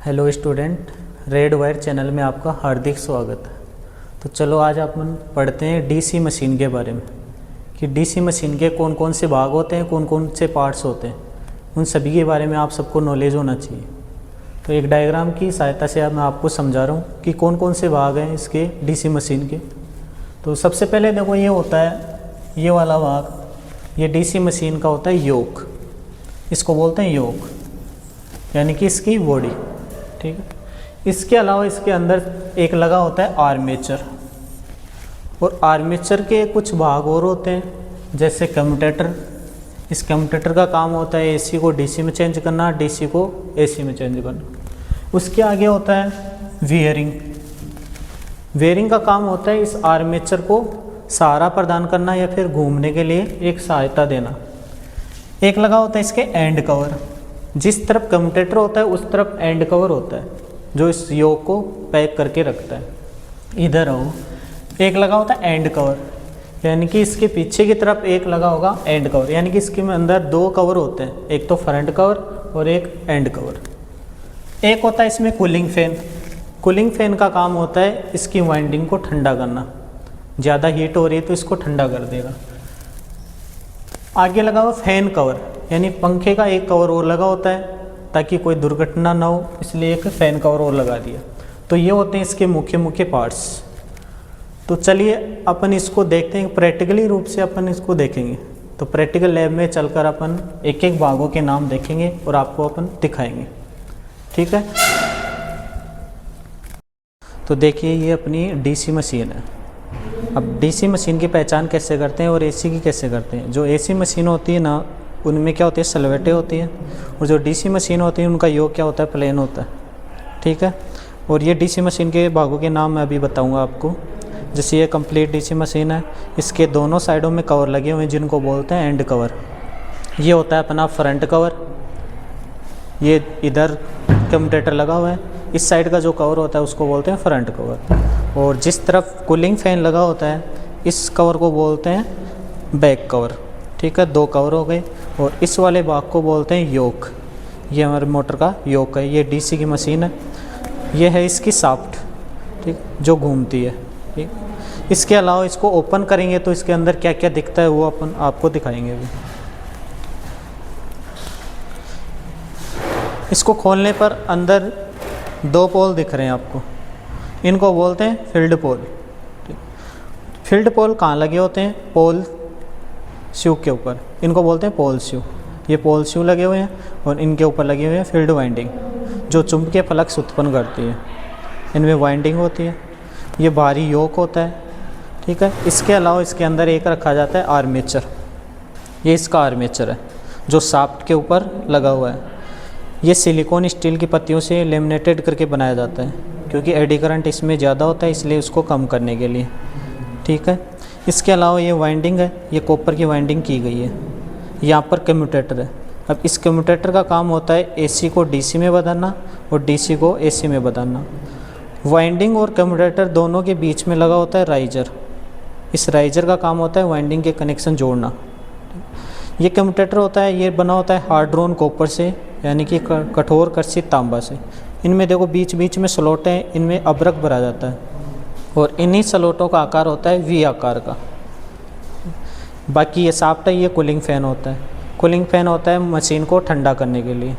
Hello student, red wire channel में आपका हार्दिक स्वागत है। तो चलो आज अपन पढ़ते हैं डीसी मशीन के बारे में कि डीसी मशीन के कौन कौन से भाग होते हैं, कौन कौन से पार्ट्स होते हैं, उन सभी के बारे में आप सबको नॉलेज होना चाहिए। तो एक डायग्राम की सहायता से अब मैं आपको समझा रहा हूँ कि कौन कौन से भाग हैं इसके डीसी मशीन के। तो सबसे पहले देखो ये होता है, ये वाला भाग, ये डीसी मशीन का होता है योक, इसको बोलते हैं योक, यानी कि इसकी बॉडी। ठीक है। इसके अलावा इसके अंदर एक लगा होता है आर्मेचर, और आर्मेचर के कुछ भाग और होते हैं जैसे कम्यूटेटर। इस कम्यूटेटर का काम होता है एसी को डीसी में चेंज करना, डीसी को एसी में चेंज करना। उसके आगे होता है वियरिंग। वियरिंग का काम होता है इस आर्मेचर को सहारा प्रदान करना या फिर घूमने के लिए एक सहायता देना। एक लगा होता है इसके एंड कवर, जिस तरफ कम्यूटेटर होता है उस तरफ एंड कवर होता है जो इस योक को पैक करके रखता है। इधर आओ, एक लगा होता है एंड कवर, यानी कि इसके पीछे की तरफ एक लगा होगा एंड कवर, यानी कि इसके अंदर दो कवर होते हैं, एक तो फ्रंट कवर और एक एंड कवर। एक होता है इसमें कूलिंग फैन। कूलिंग फैन का काम होता है इसकी वाइंडिंग को ठंडा करना, ज़्यादा हीट हो रही है तो इसको ठंडा कर देगा। आगे लगा हुआ फैन कवर, यानी पंखे का एक कवर और लगा होता है ताकि कोई दुर्घटना ना हो, इसलिए एक फैन कवर और लगा दिया। तो ये होते हैं इसके मुख्य मुख्य पार्ट्स। तो चलिए अपन इसको देखते हैं, प्रैक्टिकली रूप से अपन इसको देखेंगे। तो प्रैक्टिकल लैब में चलकर अपन एक एक भागों के नाम देखेंगे और आपको अपन दिखाएंगे। ठीक है। तो देखिए ये अपनी डीसी मशीन है। अब डीसी मशीन की पहचान कैसे करते हैं और एसी की कैसे करते हैं। जो एसी मशीन होती है ना, उनमें क्या होती है, सलवेटें होती हैं, और जो डीसी मशीन होती है उनका योग क्या होता है, प्लेन होता है। ठीक है। और ये डीसी मशीन के भागों के नाम मैं अभी बताऊंगा आपको। जैसे ये कंप्लीट डीसी मशीन है, इसके दोनों साइडों में कवर लगे हुए हैं जिनको बोलते हैं एंड कवर। ये होता है अपना फ्रंट कवर, ये इधर कम्यूटेटर लगा हुआ है, इस साइड का जो कवर होता है उसको बोलते हैं फ्रंट कवर। और जिस तरफ कूलिंग फैन लगा होता है इस कवर को बोलते हैं बैक कवर। ठीक है, दो कवर हो गए। और इस वाले भाग को बोलते हैं योक, ये हमारे मोटर का योक है। ये डीसी की मशीन है, ये है इसकी शाफ्ट, ठीक, जो घूमती है। ठीक, इसके अलावा इसको ओपन करेंगे तो इसके अंदर क्या क्या दिखता है वो अपन आपको दिखाएंगे अभी। इसको खोलने पर अंदर दो पोल दिख रहे हैं आपको, इनको बोलते हैं फील्ड पोल। फील्ड पोल कहाँ लगे होते हैं, पोल शू के ऊपर, इनको बोलते हैं पोल शू। ये पोल शू लगे हुए हैं और इनके ऊपर लगे हुए हैं फील्ड वाइंडिंग, जो चुंबकीय फ्लक्स उत्पन्न करती है। इनमें वाइंडिंग होती है। ये बाहरी योक होता है। ठीक है। इसके अलावा इसके अंदर एक रखा जाता है आर्मेचर, ये इसका आर्मेचर है जो शाफ्ट के ऊपर लगा हुआ है। ये सिलिकॉन स्टील की पत्तियों से लेमिनेटेड करके बनाया जाता है क्योंकि एडी करंट इसमें ज़्यादा होता है, इसलिए उसको कम करने के लिए। ठीक है। इसके अलावा ये वाइंडिंग है, ये कॉपर की वाइंडिंग की गई है। यहाँ पर कम्यूटेटर है। अब इस कम्यूटेटर का काम होता है एसी को डीसी में बदलना और डीसी को एसी में बदलना। वाइंडिंग और कम्यूटेटर दोनों के बीच में लगा होता है राइजर। इस राइजर का काम होता है वाइंडिंग के कनेक्शन जोड़ना। ये कम्यूटेटर होता है, ये बना होता है हार्ड ड्रोन कॉपर से, यानी कि कठोर कर्षित तांबा से। इनमें देखो बीच बीच में स्लॉट हैं, इनमें अब्रक भरा जाता है और इन्हीं स्लॉटों का आकार होता है वी आकार का। बाकी ये शाफ्ट है, ये कूलिंग फैन होता है। कूलिंग फैन होता है मशीन को ठंडा करने के लिए।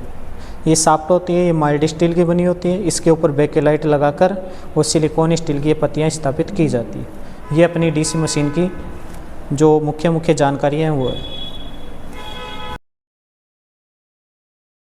ये शाफ्ट होती है, ये माइल्ड स्टील की बनी होती है, इसके ऊपर बेकेलाइट लगाकर वो सिलिकॉन स्टील की ये पत्तियाँ स्थापित की जाती है। ये अपनी डीसी मशीन की जो मुख्य जानकारी है वो है।